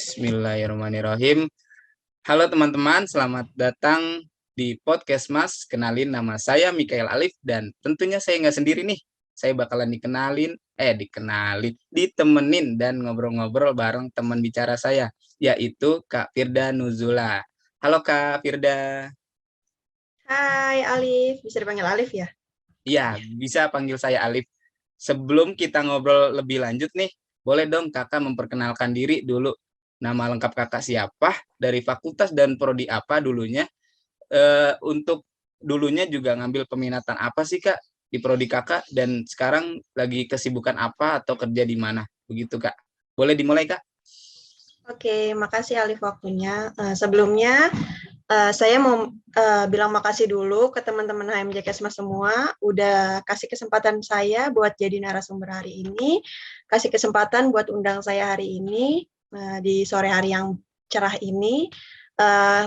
Bismillahirrahmanirrahim. Halo teman-teman, selamat datang di podcast Mas. Kenalin, nama saya Mikael Alif dan tentunya saya nggak sendiri nih. Saya bakalan ditemenin dan ngobrol-ngobrol bareng teman bicara saya, yaitu Kak Firda Nuzula. Halo Kak Firda. Hai Alif, bisa dipanggil Alif ya? Iya, bisa panggil saya Alif. Sebelum kita ngobrol lebih lanjut nih, boleh dong Kakak memperkenalkan diri dulu. Nama lengkap Kakak siapa, dari fakultas dan prodi apa dulunya. Untuk dulunya juga ngambil peminatan apa sih Kak di prodi Kakak, dan sekarang lagi kesibukan apa atau kerja di mana? Begitu Kak. Boleh dimulai Kak? Oke, makasih Alif waktunya. Sebelumnya saya mau bilang makasih dulu ke teman-teman HMJ Kesmas semua, udah kasih kesempatan saya buat jadi narasumber hari ini, kasih kesempatan buat undang saya hari ini di sore hari yang cerah ini.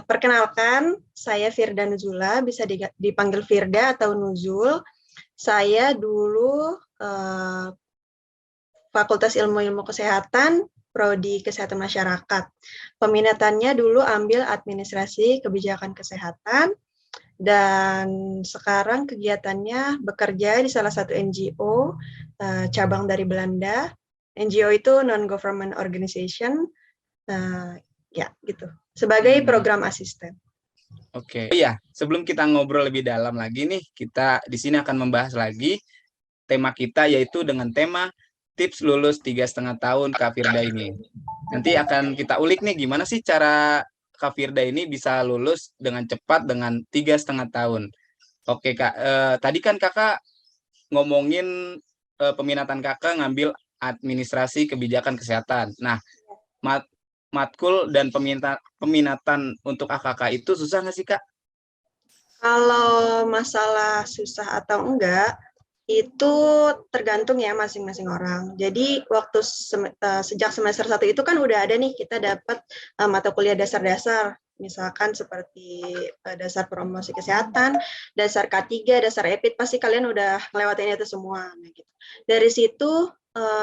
Perkenalkan, saya Firda Nuzula, bisa dipanggil Firda atau Nuzul. Saya dulu Fakultas Ilmu Kesehatan, Prodi Kesehatan Masyarakat. Peminatannya dulu ambil Administrasi Kebijakan Kesehatan, dan sekarang kegiatannya bekerja di salah satu NGO cabang dari Belanda. NGO itu Non-Government Organization, ya gitu, sebagai program asisten. Oke. Iya, sebelum kita ngobrol lebih dalam lagi nih, kita di sini akan membahas lagi tema kita, yaitu dengan tema tips lulus 3,5 tahun Kak Firda ini. Nanti akan kita ulik nih gimana sih cara Kak Firda ini bisa lulus dengan cepat dengan 3,5 tahun. Oke Kak, tadi kan Kakak ngomongin peminatan Kakak ngambil administrasi kebijakan kesehatan. Nah, matkul dan peminatan untuk AKK itu susah nggak sih Kak? Kalau masalah susah atau enggak, itu tergantung ya masing-masing orang. Jadi waktu sejak semester 1 itu kan udah ada nih, kita dapat mata kuliah dasar-dasar, misalkan seperti dasar promosi kesehatan, dasar K3, dasar EPID, pasti kalian udah ngelewatin itu semua. Nah, gitu. Dari situ,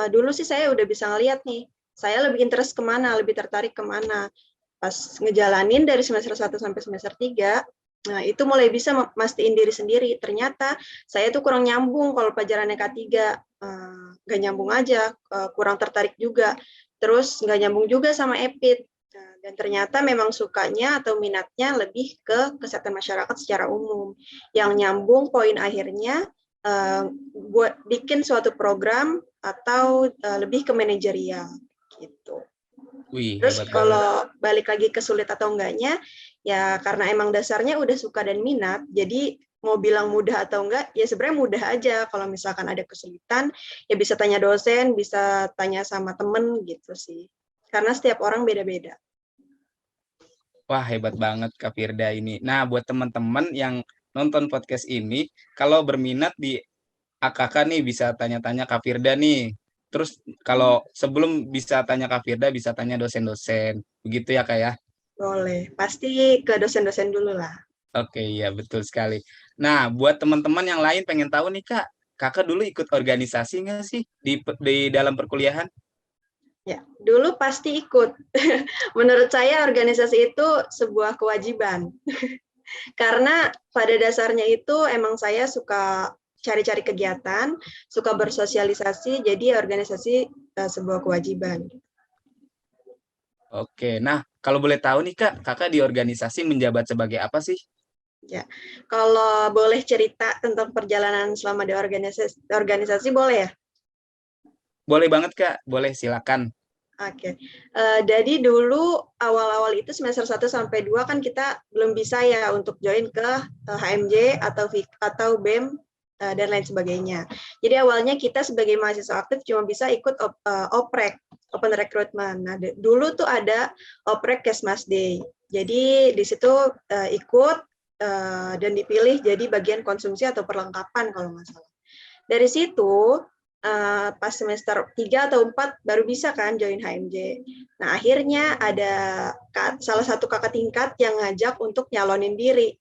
dulu sih saya udah bisa ngeliat nih, saya lebih interest kemana, lebih tertarik kemana. Pas ngejalanin dari semester 1 sampai semester 3, nah, itu mulai bisa mastiin diri sendiri. Ternyata saya tuh kurang nyambung kalau pelajarannya K3. Nggak nyambung aja, kurang tertarik juga. Terus nggak nyambung juga sama EPID. Dan ternyata memang sukanya atau minatnya lebih ke kesehatan masyarakat secara umum. Yang nyambung poin akhirnya buat bikin suatu program atau lebih ke manajerial gitu. Wih, Terus hebat banget. kalau balik lagi ke sulit atau enggaknya, ya karena emang dasarnya udah suka dan minat, jadi mau bilang mudah atau enggak, ya sebenarnya mudah aja. Kalau misalkan ada kesulitan, ya bisa tanya dosen, bisa tanya sama temen gitu sih. Karena setiap orang beda-beda. Wah, hebat banget Kak Firda ini. Nah, buat teman-teman yang nonton podcast ini, kalau berminat di AKK nih bisa tanya-tanya Kak Firda nih. Terus kalau sebelum bisa tanya Kak Firda, bisa tanya dosen-dosen. Begitu ya Kak ya? Boleh, pasti ke dosen-dosen dulu lah. Oke, iya betul sekali. Nah, buat teman-teman yang lain pengen tahu nih Kak, Kakak dulu ikut organisasi nggak sih di dalam perkuliahan? Ya, dulu pasti ikut. Menurut saya organisasi itu sebuah kewajiban. Karena pada dasarnya itu emang saya suka cari-cari kegiatan, suka bersosialisasi, jadi organisasi sebuah kewajiban. Oke, nah kalau boleh tahu nih Kak, Kakak di organisasi menjabat sebagai apa sih? Ya, kalau boleh cerita tentang perjalanan selama di organisasi boleh ya? Boleh banget Kak, boleh silakan. Oke. Jadi dulu awal-awal itu semester 1 sampai 2 kan kita belum bisa ya untuk join ke HMJ atau BEM dan lain sebagainya. Jadi awalnya kita sebagai mahasiswa aktif cuma bisa ikut oprek, open recruitment. Nah, dulu tuh ada oprek Kesmas Day. Jadi di situ ikut dan dipilih jadi bagian konsumsi atau perlengkapan kalau nggak salah. Dari situ pas semester 3 atau 4 baru bisa kan join HMJ. Nah, akhirnya ada salah satu kakak tingkat yang ngajak untuk nyalonin diri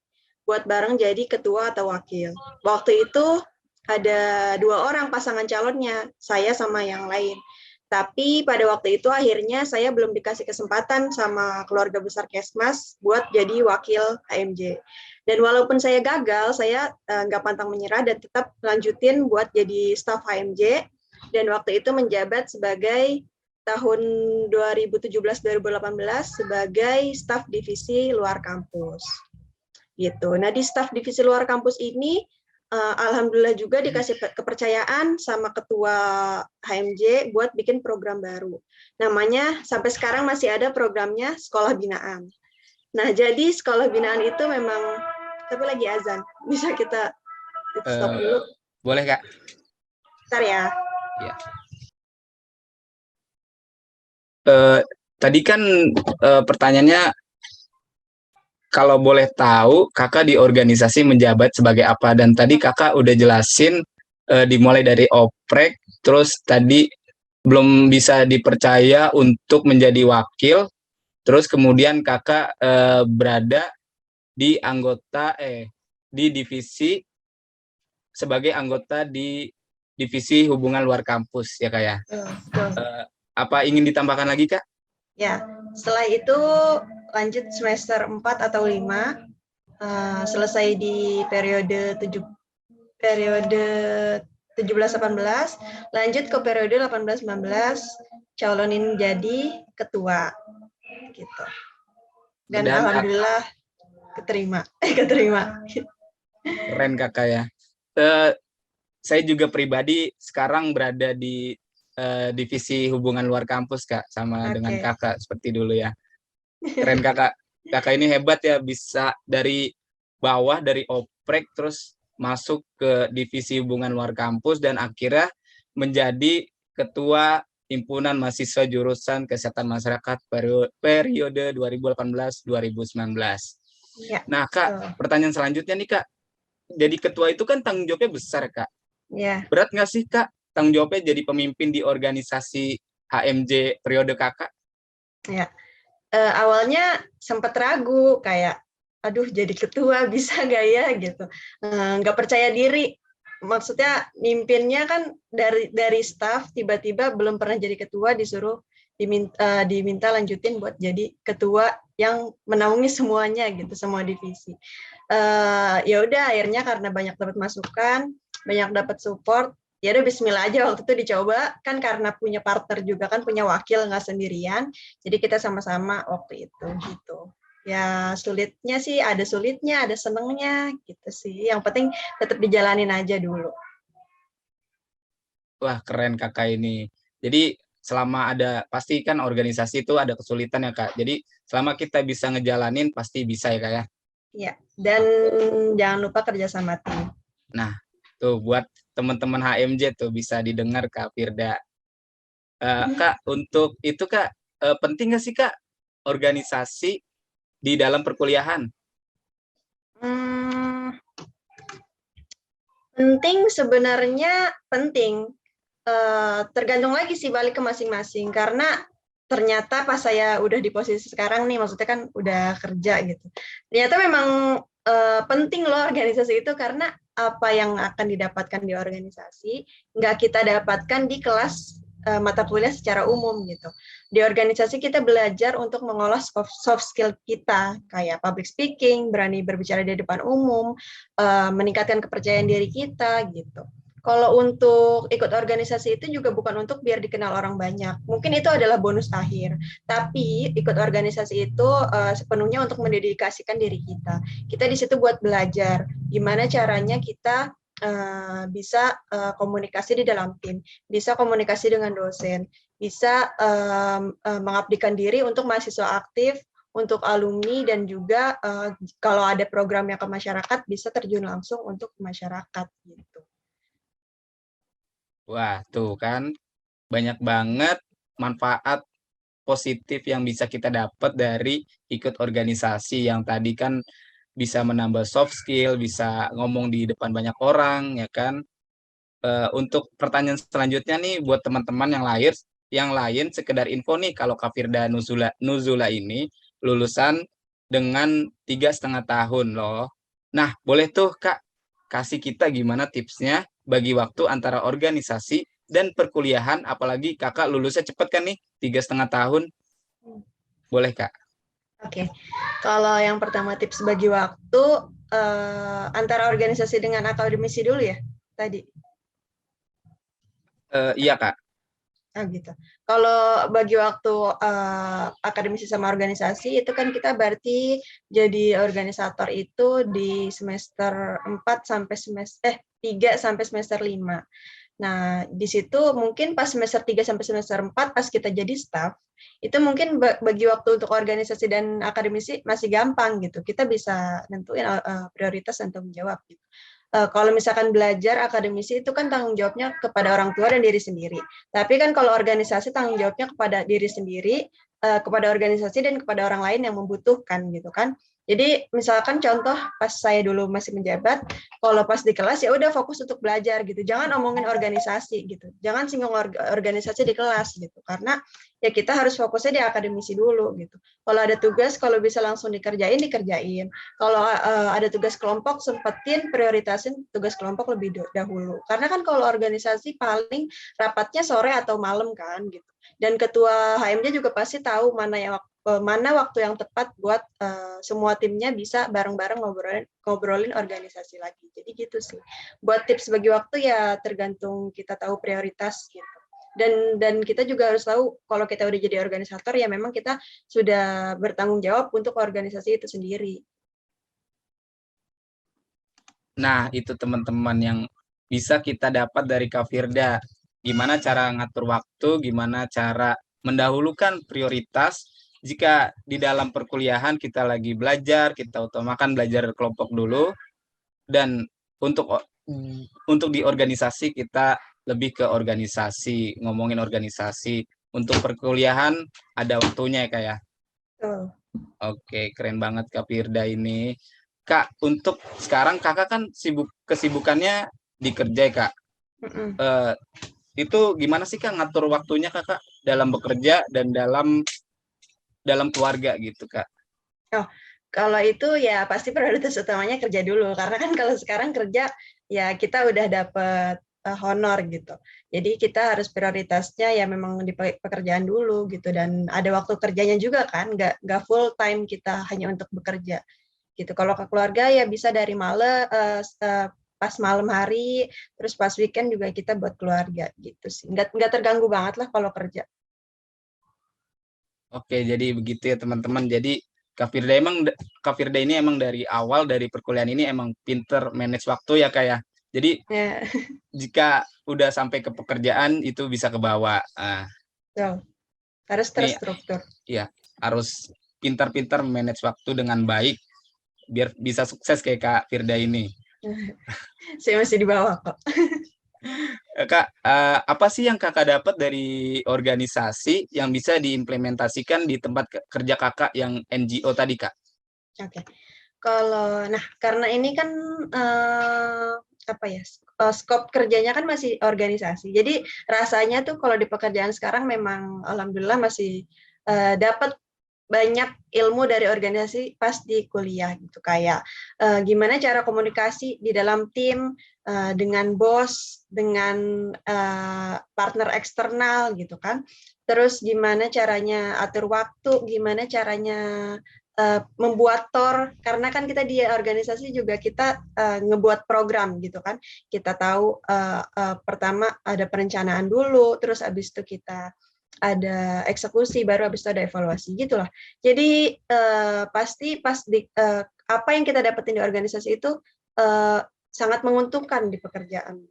buat bareng jadi ketua atau wakil. Waktu itu ada 2 orang pasangan calonnya, saya sama yang lain. Tapi pada waktu itu akhirnya saya belum dikasih kesempatan sama keluarga besar Kesmas buat jadi wakil HMJ. Dan walaupun saya gagal, saya nggak pantang menyerah dan tetap lanjutin buat jadi staf HMJ. Dan waktu itu menjabat sebagai tahun 2017-2018 sebagai staf divisi luar kampus. Gitu. Nah, di staf divisi luar kampus ini alhamdulillah juga dikasih kepercayaan sama ketua HMJ buat bikin program baru. Namanya sampai sekarang masih ada programnya Sekolah Binaan. Nah, jadi Sekolah Binaan itu memang, tapi lagi azan. Bisa kita stop dulu? Boleh, Kak? Bentar ya. Ya. Tadi kan pertanyaannya, kalau boleh tahu, kakak di organisasi menjabat sebagai apa? Dan tadi kakak udah jelasin dimulai dari oprek, terus tadi belum bisa dipercaya untuk menjadi wakil, terus kemudian kakak berada di di divisi sebagai anggota di divisi hubungan luar kampus, ya kak ya? Apa ingin ditambahkan lagi, Kak? Ya, setelah itu lanjut semester 4 atau 5, selesai di periode 17-18, lanjut ke periode 18-19, calonin jadi ketua, gitu. Dan alhamdulillah keterima. Keren kakak ya. Saya juga pribadi sekarang berada di divisi hubungan luar kampus, Kak, sama dengan kakak seperti dulu ya. Keren kakak. Kakak ini hebat ya, bisa dari bawah, dari oprek terus masuk ke divisi hubungan luar kampus dan akhirnya menjadi ketua himpunan mahasiswa jurusan kesehatan masyarakat periode 2018-2019. Ya, nah, Kak, pertanyaan selanjutnya nih, Kak. Jadi ketua itu kan tanggung jawabnya besar, Kak. Ya. Berat nggak sih, Kak, tanggung jawabnya jadi pemimpin di organisasi HMJ periode kakak? Ya, awalnya sempat ragu, kayak, aduh jadi ketua bisa nggak ya gitu, nggak percaya diri. Maksudnya mimpinnya kan dari staff, tiba-tiba belum pernah jadi ketua disuruh diminta lanjutin buat jadi ketua yang menaungi semuanya gitu, semua divisi. Ya udah akhirnya karena banyak dapat masukan, banyak dapat support, ya udah bismillah aja waktu itu dicoba, kan karena punya partner juga kan, punya wakil nggak sendirian, jadi kita sama-sama waktu itu gitu. Ya sulitnya sih ada sulitnya, ada senengnya gitu sih, yang penting tetap dijalanin aja dulu. Wah keren kakak ini. Jadi selama ada, pasti kan organisasi itu ada kesulitan ya Kak, jadi selama kita bisa ngejalanin pasti bisa ya Kak ya? Iya, dan jangan lupa kerja sama tim. Nah, tuh buat teman-teman HMJ tuh bisa didengar Kak Firda. Kak, untuk itu Kak, penting nggak sih Kak organisasi di dalam perkuliahan? Penting sebenarnya penting. Tergantung lagi sih, balik ke masing-masing. Karena ternyata pas saya udah di posisi sekarang nih, maksudnya kan udah kerja gitu. Ternyata memang penting loh organisasi itu, karena apa yang akan didapatkan di organisasi nggak kita dapatkan di kelas mata kuliah secara umum gitu. Di organisasi kita belajar untuk mengolah soft skill kita, kayak public speaking, berani berbicara di depan umum, meningkatkan kepercayaan diri kita gitu. Kalau untuk ikut organisasi itu juga bukan untuk biar dikenal orang banyak. Mungkin itu adalah bonus akhir. Tapi ikut organisasi itu sepenuhnya untuk mendedikasikan diri kita. Kita di situ buat belajar gimana caranya kita bisa komunikasi di dalam tim, bisa komunikasi dengan dosen, bisa mengabdikan diri untuk mahasiswa aktif, untuk alumni, dan juga kalau ada program yang ke masyarakat bisa terjun langsung untuk masyarakat gitu. Wah, tuh kan banyak banget manfaat positif yang bisa kita dapat dari ikut organisasi, yang tadi kan bisa menambah soft skill, bisa ngomong di depan banyak orang, ya kan? Untuk pertanyaan selanjutnya nih buat teman-teman yang lain sekedar info nih, kalau Kak Firda Nuzula ini lulusan dengan 3,5 tahun loh. Nah, boleh tuh Kak kasih kita gimana tipsnya bagi waktu antara organisasi dan perkuliahan, apalagi kakak lulusnya cepet kan nih, 3,5 tahun. Boleh kak? Oke, kalau yang pertama tips bagi waktu antara organisasi dengan akademisi dulu ya tadi. Iya kak. Gitu. Kalau bagi waktu akademisi sama organisasi itu kan kita berarti jadi organisator itu di semester 4 sampai semester 3 sampai semester 5. Nah, di situ mungkin pas semester 3 sampai semester 4 pas kita jadi staff, itu mungkin bagi waktu untuk organisasi dan akademisi masih gampang gitu. Kita bisa nentuin prioritas dan tanggung jawab gitu. Kalau misalkan belajar akademisi itu kan tanggung jawabnya kepada orang tua dan diri sendiri. Tapi kan kalau organisasi tanggung jawabnya kepada diri sendiri, kepada organisasi dan kepada orang lain yang membutuhkan gitu kan. Jadi misalkan contoh pas saya dulu masih menjabat, kalau pas di kelas ya udah fokus untuk belajar gitu. Jangan omongin organisasi gitu. Jangan singgung organisasi di kelas gitu. Karena ya kita harus fokusnya di akademisi dulu gitu. Kalau ada tugas kalau bisa langsung dikerjain dikerjain. Kalau ada tugas kelompok sempetin prioritasin tugas kelompok lebih dahulu. Karena kan kalau organisasi paling rapatnya sore atau malam kan gitu. Dan ketua HMJ juga pasti tahu mana waktu yang tepat buat semua timnya bisa bareng-bareng ngobrolin organisasi lagi. Jadi gitu sih. Buat tips bagi waktu ya tergantung kita tahu prioritas gitu. Dan kita juga harus tahu kalau kita udah jadi organisator ya memang kita sudah bertanggung jawab untuk organisasi itu sendiri. Nah, itu teman-teman yang bisa kita dapat dari Kak Firda. Gimana cara ngatur waktu, gimana cara mendahulukan prioritas. Jika di dalam perkuliahan kita lagi belajar, kita utamakan belajar kelompok dulu. Dan untuk di organisasi kita lebih ke organisasi, ngomongin organisasi. Untuk perkuliahan ada waktunya ya Kak ya. Oke, keren banget Kak Firda ini. Kak, untuk sekarang kakak kan kesibukannya di kerja ya, Kak. Itu gimana sih Kak ngatur waktunya kakak dalam bekerja dan dalam keluarga gitu Kak? Oh, kalau itu ya pasti prioritas utamanya kerja dulu. Karena kan kalau sekarang kerja ya kita udah dapet honor gitu. Jadi kita harus prioritasnya ya memang di pekerjaan dulu gitu. Dan ada waktu kerjanya juga kan, nggak full time kita hanya untuk bekerja gitu. Kalau ke keluarga ya bisa dari pas malam hari, terus pas weekend juga kita buat keluarga gitu sih. Nggak terganggu banget lah kalau kerja. Oke, jadi begitu ya teman-teman. Jadi Kak Firda ini emang dari awal dari perkuliahan ini emang pinter manage waktu ya Kak ya. Jadi Ya, jika udah sampai ke pekerjaan itu bisa ke bawah. so, harus Nih terstruktur. ya harus pintar-pintar manage waktu dengan baik biar bisa sukses kayak Kak Firda ini. Saya masih di bawah kok. Kak, apa sih yang kakak dapat dari organisasi yang bisa diimplementasikan di tempat kerja kakak yang NGO tadi, Kak? Oke. Nah karena ini kan apa ya? Skop kerjanya kan masih organisasi. Jadi rasanya tuh kalau di pekerjaan sekarang memang alhamdulillah masih dapat banyak ilmu dari organisasi pas di kuliah gitu kayak gimana cara komunikasi di dalam tim dengan bos, dengan partner eksternal gitu kan. Terus gimana caranya atur waktu, gimana caranya membuat TOR karena kan kita di organisasi juga kita ngebuat program gitu kan. Kita tahu pertama ada perencanaan dulu, terus abis itu kita ada eksekusi, baru habis itu ada evaluasi gitulah. Jadi pasti pas apa yang kita dapetin di organisasi itu sangat menguntungkan di pekerjaan.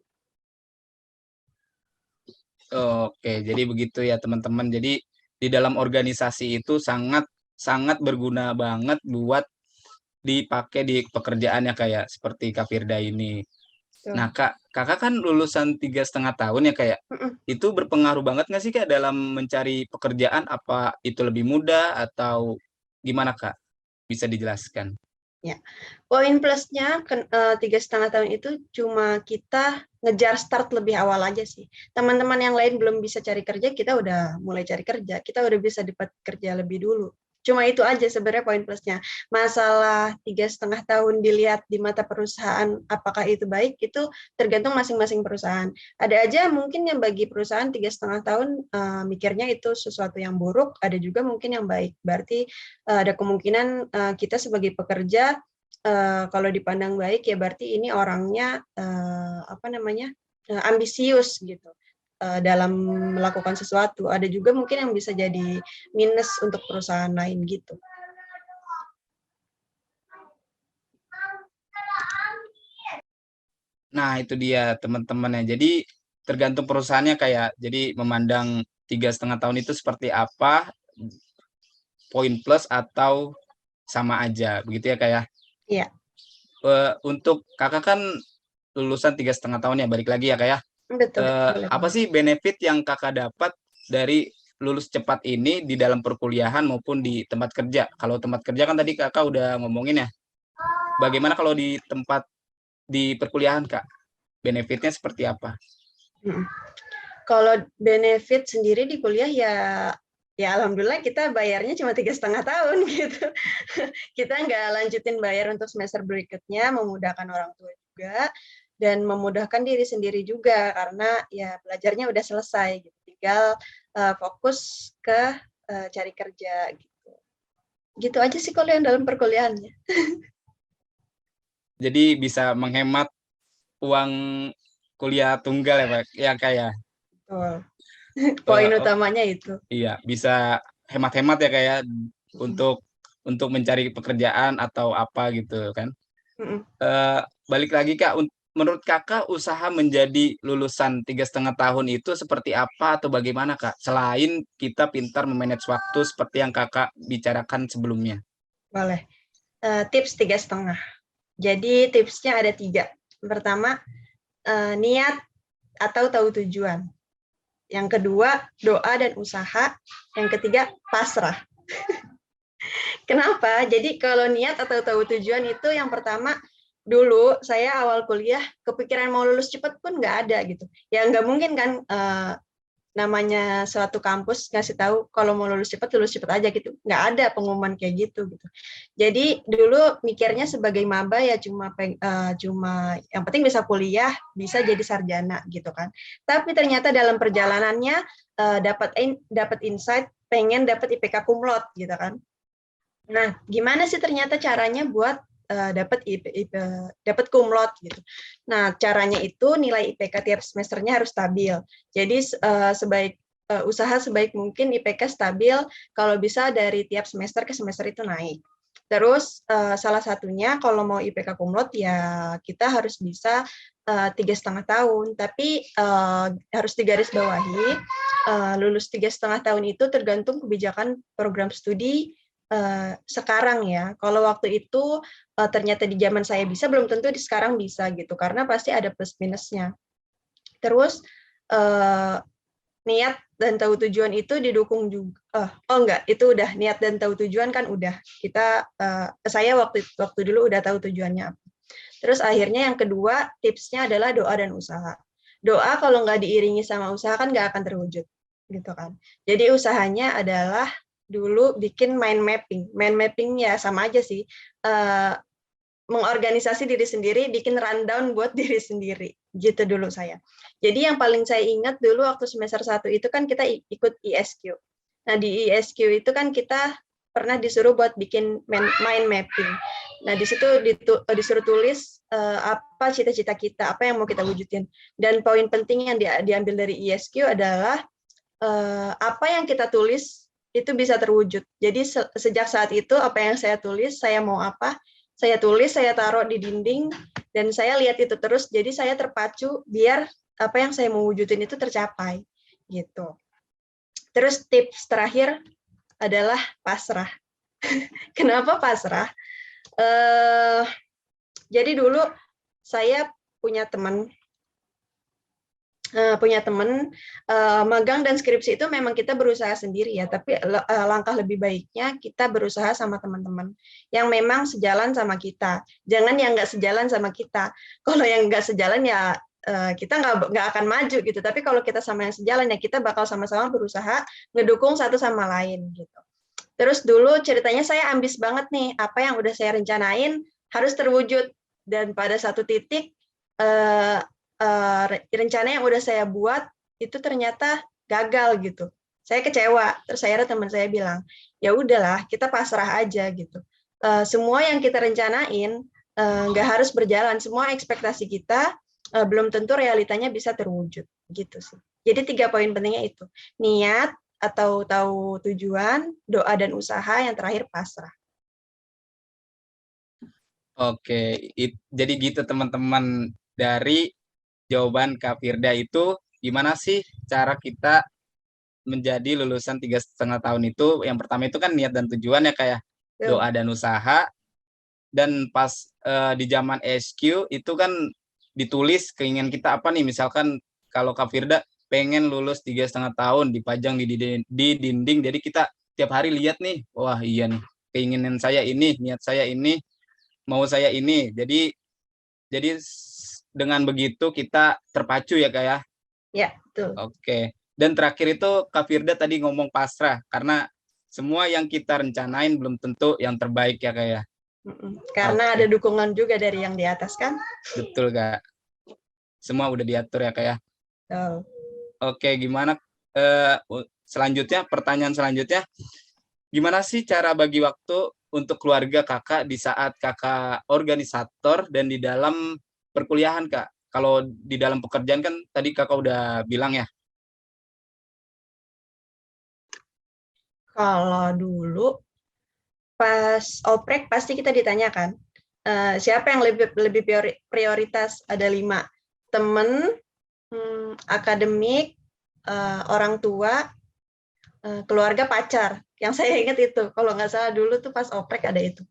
Oke, jadi begitu ya teman-teman. Jadi di dalam organisasi itu sangat sangat berguna banget buat dipakai di pekerjaannya kayak seperti Kak Firda ini. Nah, kakak kan lulusan 3,5 tahun ya kayak itu berpengaruh banget nggak sih Kak dalam mencari pekerjaan? Apa itu lebih mudah atau gimana Kak? Bisa dijelaskan? Ya, poin plusnya 3,5 tahun itu cuma kita ngejar start lebih awal aja sih. Teman-teman yang lain belum bisa cari kerja, kita udah mulai cari kerja. Kita udah bisa dapat kerja lebih dulu. Cuma itu aja sebenarnya poin plusnya. Masalah 3,5 tahun dilihat di mata perusahaan apakah itu baik, itu tergantung masing-masing perusahaan. Ada aja mungkin yang bagi perusahaan 3,5 tahun mikirnya itu sesuatu yang buruk, ada juga mungkin yang baik. Berarti ada kemungkinan kita sebagai pekerja kalau dipandang baik ya berarti ini orangnya ambisius gitu dalam melakukan sesuatu. Ada juga mungkin yang bisa jadi minus untuk perusahaan lain gitu. Nah, itu dia teman-teman ya. Jadi tergantung perusahaannya kayak, jadi memandang 3,5 tahun itu seperti apa, poin plus atau sama aja, begitu ya kayak. Iya. Untuk kakak kan lulusan 3,5 tahun ya, balik lagi ya kayak. Betul, boleh Apa banget. sih benefit yang kakak dapat dari lulus cepat ini di dalam perkuliahan maupun di tempat kerja? Kalau tempat kerja kan tadi kakak udah ngomongin ya. Bagaimana kalau di tempat di perkuliahan kak? Benefitnya seperti apa? Kalau benefit sendiri di kuliah ya alhamdulillah kita bayarnya cuma 3,5 tahun gitu. Kita nggak lanjutin bayar untuk semester berikutnya, memudahkan orang tua juga dan memudahkan diri sendiri juga karena ya belajarnya udah selesai gitu. Tinggal fokus ke cari kerja gitu. Gitu aja sih kalau yang dalam perkuliahannya. Jadi bisa menghemat uang kuliah tunggal ya Pak, ya kayak. Betul. Poin Oh, utamanya itu. iya, bisa hemat-hemat ya kayak untuk mencari pekerjaan atau apa gitu kan. Balik lagi Kak, menurut Kakak usaha menjadi lulusan 3,5 tahun itu seperti apa atau bagaimana Kak? Selain kita pintar memanage waktu seperti yang Kakak bicarakan sebelumnya. Boleh. Tips 3,5. Jadi tipsnya ada 3. Yang pertama, niat atau tahu tujuan. Yang kedua, doa dan usaha. Yang ketiga, pasrah. Kenapa? Jadi kalau niat atau tahu tujuan itu yang pertama, dulu saya awal kuliah kepikiran mau lulus cepat pun nggak ada gitu. Ya nggak mungkin kan namanya suatu kampus ngasih tahu kalau mau lulus cepat aja gitu. Nggak ada pengumuman kayak gitu gitu. Jadi dulu mikirnya sebagai maba ya cuma yang penting bisa kuliah, bisa jadi sarjana gitu kan. Tapi ternyata dalam perjalanannya dapat insight pengen dapat IPK kumlot gitu kan. Nah, gimana sih ternyata caranya buat dapat kumlot gitu. Nah, caranya itu nilai IPK tiap semesternya harus stabil. Jadi usaha sebaik mungkin IPK stabil, kalau bisa dari tiap semester ke semester itu naik. Terus salah satunya kalau mau IPK kumlot ya kita harus bisa 3,5 tahun. Tapi harus digarisbawahi lulus 3,5 tahun itu tergantung kebijakan program studi sekarang ya. Kalau waktu itu ternyata di zaman saya bisa, belum tentu di sekarang bisa gitu, karena pasti ada plus minusnya. Terus niat dan tahu tujuan itu didukung juga. Enggak, itu udah niat dan tahu tujuan kan udah. Saya waktu dulu udah tahu tujuannya apa. Terus akhirnya yang kedua tipsnya adalah doa dan usaha. Doa kalau nggak diiringi sama usaha kan nggak akan terwujud gitu kan. Jadi usahanya adalah dulu bikin mind mapping. Mind mapping ya sama aja sih. Mengorganisasi diri sendiri, bikin rundown buat diri sendiri. Gitu dulu saya. Jadi yang paling saya ingat dulu waktu semester 1 itu kan kita ikut ISQ. Nah, di ISQ itu kan kita pernah disuruh buat bikin mind mapping. Nah, di situ disuruh tulis apa cita-cita kita, apa yang mau kita wujudin. Dan poin penting yang diambil dari ISQ adalah apa yang kita tulis itu bisa terwujud. Jadi sejak saat itu apa yang saya tulis, saya mau apa, saya tulis, saya taruh di dinding, dan saya lihat itu terus. Jadi saya terpacu biar apa yang saya mau wujudin itu tercapai, gitu. Terus tips terakhir adalah pasrah. Kenapa pasrah? Jadi dulu saya punya teman magang dan skripsi itu memang kita berusaha sendiri ya, tapi langkah lebih baiknya kita berusaha sama teman-teman yang memang sejalan sama kita. Jangan yang nggak sejalan sama kita. Kalau yang nggak sejalan ya kita nggak akan maju gitu. Tapi kalau kita sama yang sejalan ya kita bakal sama-sama berusaha ngedukung satu sama lain gitu. Terus dulu ceritanya saya ambis banget nih, apa yang udah saya rencanain harus terwujud. Dan pada satu titik eh, rencana yang udah saya buat itu ternyata gagal gitu. Saya kecewa. Terus akhirnya teman saya bilang, ya udahlah kita pasrah aja gitu. Semua yang kita rencanain nggak harus berjalan. Semua ekspektasi kita belum tentu realitanya bisa terwujud gitu sih. Jadi 3 poin pentingnya itu. Niat atau tahu tujuan, doa dan usaha, yang terakhir pasrah. Oke, jadi gitu teman-teman, dari jawaban Kak Firda itu gimana sih cara kita menjadi lulusan 3,5 tahun itu? Yang pertama itu kan niat dan tujuan ya, kayak doa dan usaha. Dan pas di zaman SQ itu kan ditulis keinginan kita apa nih, misalkan kalau Kak Firda pengen lulus 3,5 tahun, dipajang di dinding, jadi kita tiap hari lihat nih, wah iya nih keinginan saya ini, niat saya ini, mau saya ini. Jadi dengan begitu kita terpacu ya Kak ya. Ya, betul. Oke. Dan terakhir itu Kak Firda tadi ngomong pasrah, karena semua yang kita rencanain belum tentu yang terbaik ya Kak ya. Karena ada dukungan juga dari yang di atas kan. Betul Kak. Semua udah diatur ya Kak ya. Oke, gimana selanjutnya, pertanyaan selanjutnya, gimana sih cara bagi waktu untuk keluarga Kakak di saat Kakak organisator dan di dalam perkuliahan Kak? Kalau di dalam pekerjaan kan tadi Kakak udah bilang ya. Kalau dulu pas oprek pasti kita ditanyakan siapa yang lebih prioritas. Ada 5, temen, akademik, orang tua, keluarga, pacar. Yang saya ingat itu, kalau nggak salah dulu tuh pas oprek ada itu.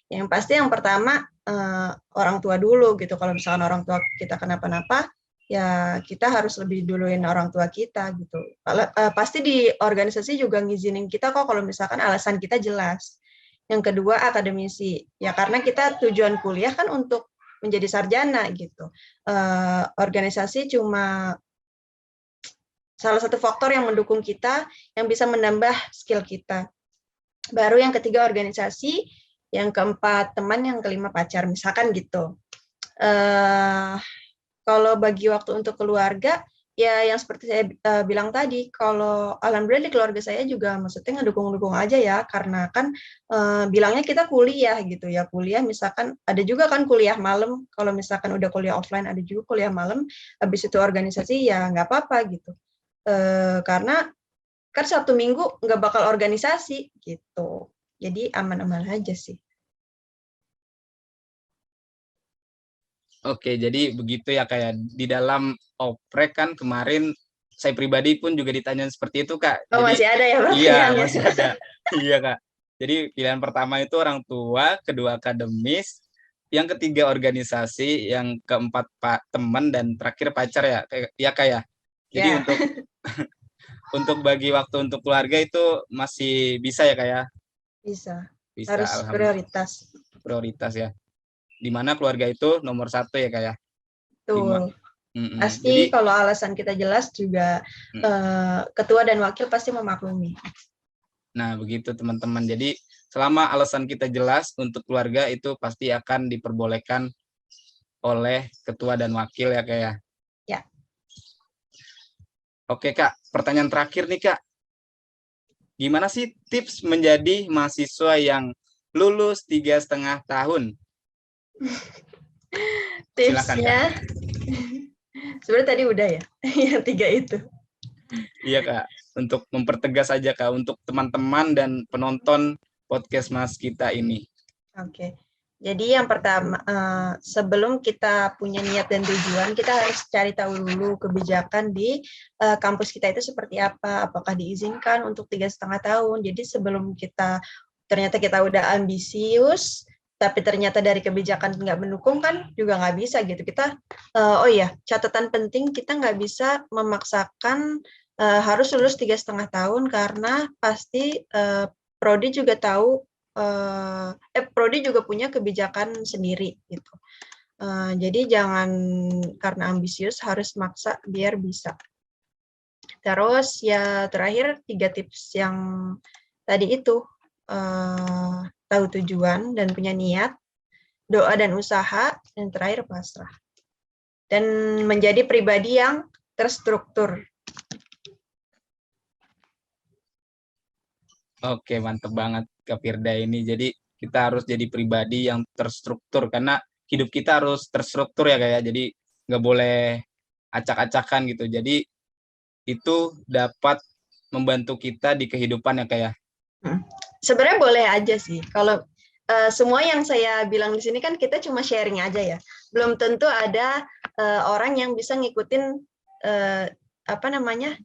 Yang pasti yang pertama orang tua dulu gitu. Kalau misalkan orang tua kita kenapa-napa, ya kita harus lebih duluin orang tua kita gitu. Pasti di organisasi juga ngizinin kita kok kalau misalkan alasan kita jelas. Yang kedua akademisi, ya karena kita tujuan kuliah kan untuk menjadi sarjana gitu. Organisasi cuma salah satu faktor yang mendukung kita, yang bisa menambah skill kita. Baru yang ketiga organisasi, yang keempat teman, yang kelima pacar, misalkan gitu. Kalau bagi waktu untuk keluarga, ya yang seperti saya bilang tadi, kalau alhamdulillah di keluarga saya juga maksudnya ngedukung-dukung aja ya, karena kan bilangnya kita kuliah gitu ya, kuliah misalkan ada juga kan kuliah malam, kalau misalkan udah kuliah offline ada juga kuliah malam, habis itu organisasi ya nggak apa-apa gitu. Karena kan Sabtu Minggu nggak bakal organisasi gitu. Jadi aman-aman aja sih. Oke, jadi begitu ya kayak di dalam oprek kan kemarin saya pribadi pun juga ditanya seperti itu Kak. Oh, Jadi masih ada ya iya pertanyaannya? masih ada. Iya Kak. Jadi pilihan pertama itu orang tua, kedua akademis, yang ketiga organisasi, yang keempat teman, dan terakhir pacar ya. Ya Kak ya. Jadi Ya, untuk bagi waktu untuk keluarga itu masih bisa ya Kak ya. bisa. Bisa, Harus alhamdulillah, prioritas. prioritas ya. Di mana keluarga itu nomor 1 ya Kak ya. Betul. Jadi Pasti kalau alasan kita jelas juga ketua dan wakil pasti memaklumi. nah begitu teman-teman. Jadi selama alasan kita jelas untuk keluarga itu pasti akan diperbolehkan oleh ketua dan wakil ya Kak ya. Ya. Oke Kak, pertanyaan terakhir nih Kak. Gimana sih tips menjadi mahasiswa yang lulus 3,5 tahun? Silakan Kak. Tipsnya, sebenarnya tadi udah ya, yang 3 itu. Iya Kak, untuk mempertegas aja Kak, untuk teman-teman dan penonton podcast Mas kita ini. Oke. Jadi yang pertama, sebelum kita punya niat dan tujuan, kita harus cari tahu dulu kebijakan di kampus kita itu seperti apa, apakah diizinkan untuk 3,5 tahun. Jadi sebelum ternyata kita udah ambisius, tapi ternyata dari kebijakan nggak mendukung kan juga nggak bisa gitu. Kita, oh iya, catatan penting, kita nggak bisa memaksakan harus lulus 3,5 tahun karena pasti Prodi juga tahu. Prodi juga punya kebijakan sendiri gitu. Jadi jangan karena ambisius harus maksa biar bisa. Terus ya terakhir 3 tips yang tadi itu, tahu tujuan dan punya niat, doa dan usaha, dan terakhir pasrah. Dan menjadi pribadi yang terstruktur. Oke, mantep banget Kak Firda ini. Jadi kita harus jadi pribadi yang terstruktur karena hidup kita harus terstruktur ya kayak. Jadi nggak boleh acak-acakan gitu. Jadi itu dapat membantu kita di kehidupan ya kayak. Sebenarnya boleh aja sih. Kalau semua yang saya bilang di sini kan kita cuma sharing aja ya. Belum tentu ada orang yang bisa ngikutin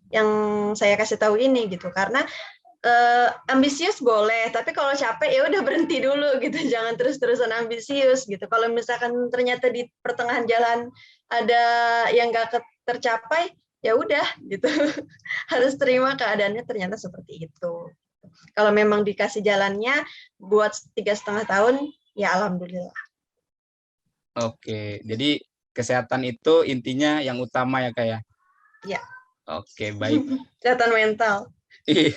yang saya kasih tahu ini gitu. Karena ambisius boleh, tapi kalau capek ya udah berhenti dulu gitu, jangan terus-terusan ambisius gitu. Kalau misalkan ternyata di pertengahan jalan ada yang nggak tercapai, ya udah gitu. Harus terima keadaannya ternyata seperti itu. Kalau memang dikasih jalannya buat 3,5 tahun, ya alhamdulillah. Oke, jadi kesehatan itu intinya yang utama ya kayak. Ya. Oke, baik. Kesehatan mental. Iya.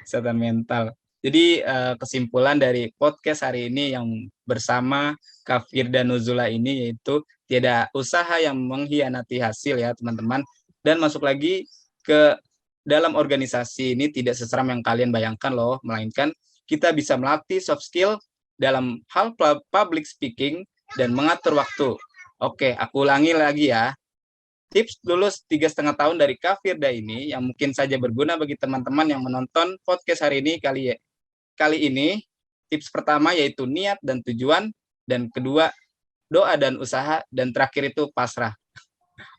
Kesehatan mental. Jadi kesimpulan dari podcast hari ini yang bersama Kak Firda Nuzula ini yaitu tidak usaha yang mengkhianati hasil ya teman-teman. Dan masuk lagi ke dalam organisasi ini tidak seseram yang kalian bayangkan loh, melainkan kita bisa melatih soft skill dalam hal public speaking dan mengatur waktu. Oke, aku ulangi lagi ya. Tips lulus 3,5 tahun dari Kak Firda ini yang mungkin saja berguna bagi teman-teman yang menonton podcast hari ini kali ini. Tips pertama yaitu niat dan tujuan, dan kedua doa dan usaha, dan terakhir itu pasrah.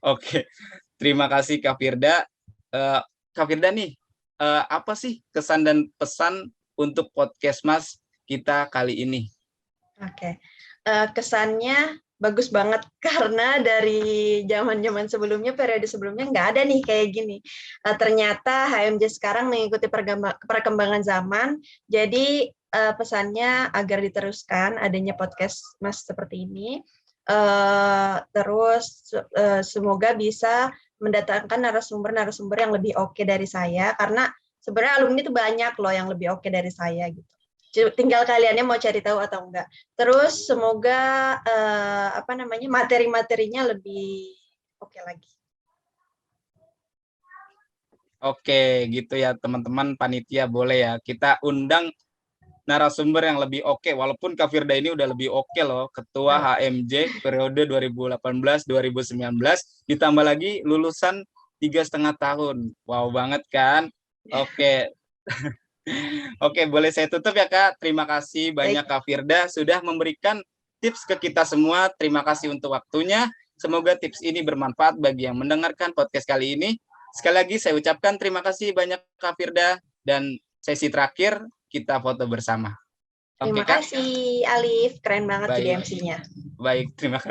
Oke, terima kasih Kak Firda. Kak Firda nih, apa sih kesan dan pesan untuk podcast Mas kita kali ini? Oke, kesannya bagus banget karena dari zaman-zaman sebelumnya, periode sebelumnya nggak ada nih kayak gini. Ternyata HMJ sekarang mengikuti perkembangan zaman, jadi pesannya agar diteruskan adanya podcast Mas seperti ini. Terus semoga bisa mendatangkan narasumber-narasumber yang lebih oke dari saya, karena sebenarnya alumni itu banyak loh yang lebih oke dari saya gitu. Tinggal kaliannya mau cari tahu atau enggak. Terus semoga materi-materinya lebih oke lagi. Oke, gitu ya teman-teman panitia, boleh ya kita undang narasumber yang lebih oke, walaupun Kak Firda ini udah lebih oke loh, ketua HMJ periode 2018-2019, ditambah lagi lulusan 3,5 tahun. Wow banget kan? Oke. Oke, boleh saya tutup ya Kak. Terima kasih banyak Kak Firda sudah memberikan tips ke kita semua. Terima kasih untuk waktunya. Semoga tips ini bermanfaat bagi yang mendengarkan podcast kali ini. Sekali lagi saya ucapkan terima kasih banyak Kak Firda, dan sesi terakhir kita foto bersama. Terima kasih Alif, keren banget jadi MC-nya. Baik, terima kasih.